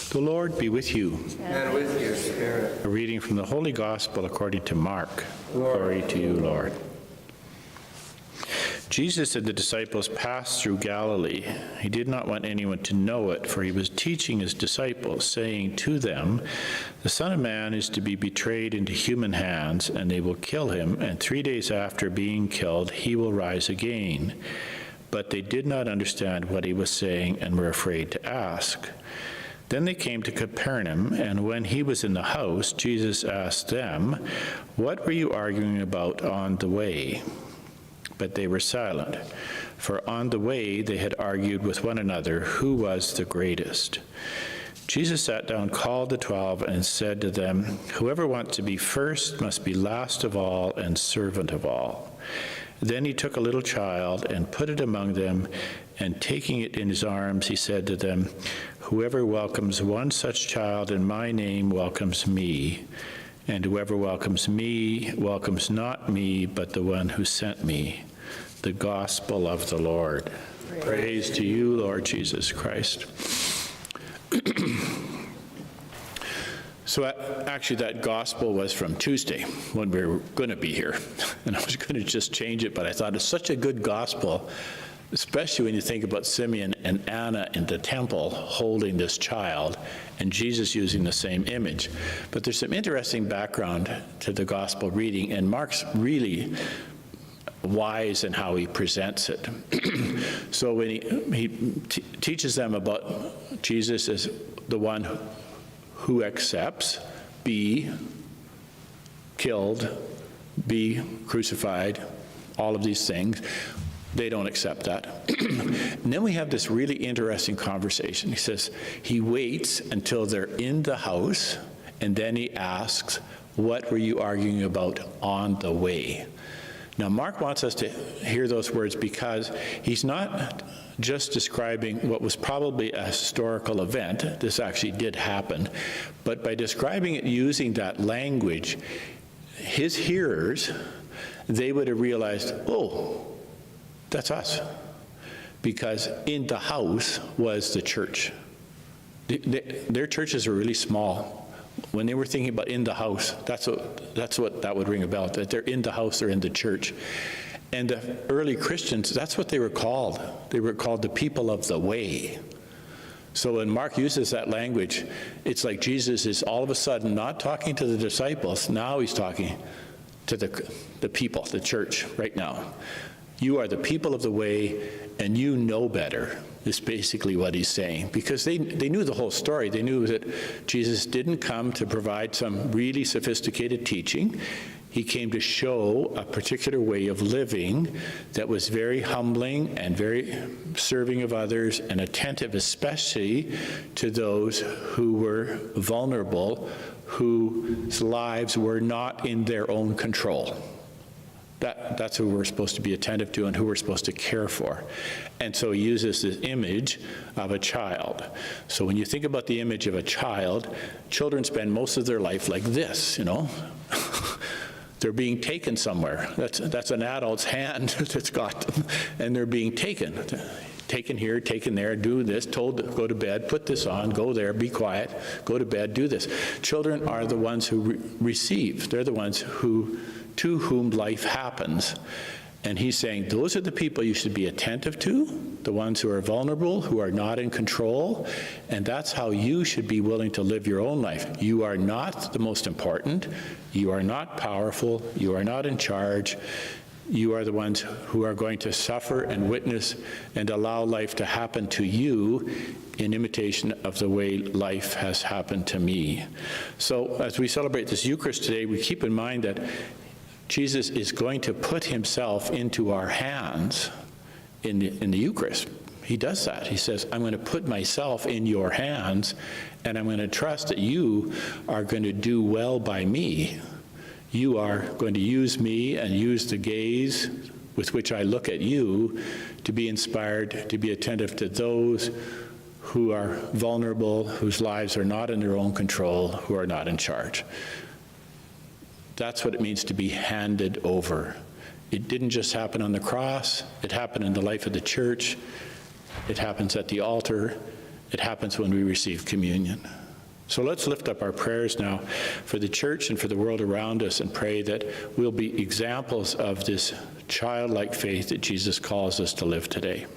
The Lord be with you. And with your spirit. A reading from the Holy Gospel according to Mark. Glory to you, Lord. Jesus and the disciples passed through Galilee. He did not want anyone to know it, for he was teaching his disciples, saying to them, "The Son of Man is to be betrayed into human hands, and they will kill him, and 3 days after being killed, he will rise again." But they did not understand what he was saying and were afraid to ask. Then they came to Capernaum, and when he was in the house, Jesus asked them, "What were you arguing about on the way?" But they were silent, for on the way they had argued with one another who was the greatest. Jesus sat down, called the 12, and said to them, "Whoever wants to be first must be last of all and servant of all." Then he took a little child and put it among them, and taking it in his arms, he said to them, "Whoever welcomes one such child in my name welcomes me, and whoever welcomes me welcomes not me, but the one who sent me." The Gospel of the Lord. Praise to you, Lord Jesus Christ. So actually that gospel was from Tuesday when we were going to be here. And I was going to just change it, but I thought it's such a good gospel, especially when you think about Simeon and Anna in the temple holding this child and Jesus using the same image. But there's some interesting background to the gospel reading, and Mark's really wise in how he presents it. So when he teaches them about Jesus as the one who accepts, be killed, be crucified, all of these things. They don't accept that. And then we have this really interesting conversation. He says he waits until they're in the house, and then he asks, "What were you arguing about on the way?" Now, Mark wants us to hear those words because he's not just describing what was probably a historical event. This actually did happen. But by describing it using that language, his hearers, they would have realized, oh, that's us. Because in the house was the church. Their churches were really small. When they were thinking about in the house, that's what that would ring a bell, that they're in the house, they're in the church. And the early Christians, that's what they were called. They were called the people of the way. So when Mark uses that language, it's like Jesus is all of a sudden not talking to the disciples, now he's talking to the people, the church, right now. You are the people of the way, and you know better, is basically what he's saying. Because they knew the whole story. They knew that Jesus didn't come to provide some really sophisticated teaching. He came to show a particular way of living that was very humbling and very serving of others and attentive, especially to those who were vulnerable, whose lives were not in their own control. That's who we're supposed to be attentive to and who we're supposed to care for. And so he uses this image of a child. So when you think about the image of a child, children spend most of their life like this, you know. They're being taken somewhere. That's an adult's hand that's got them, and they're being taken. Taken here, taken there, do this, told to go to bed, put this on, go there, be quiet, go to bed, do this. Children are the ones who receive. They're the ones to whom life happens. And he's saying those are the people you should be attentive to, the ones who are vulnerable, who are not in control, and that's how you should be willing to live your own life. You are not the most important, you are not powerful, you are not in charge. You are the ones who are going to suffer and witness and allow life to happen to you in imitation of the way life has happened to me. So as we celebrate this Eucharist today, we keep in mind that Jesus is going to put himself into our hands in the Eucharist. He does that. He says, I'm going to put myself in your hands, and I'm going to trust that you are going to do well by me. You are going to use me and use the gaze with which I look at you to be inspired, to be attentive to those who are vulnerable, whose lives are not in their own control, who are not in charge. That's what it means to be handed over. It didn't just happen on the cross. It happened in the life of the church. It happens at the altar. It happens when we receive communion. So let's lift up our prayers now for the church and for the world around us and pray that we'll be examples of this childlike faith that Jesus calls us to live today.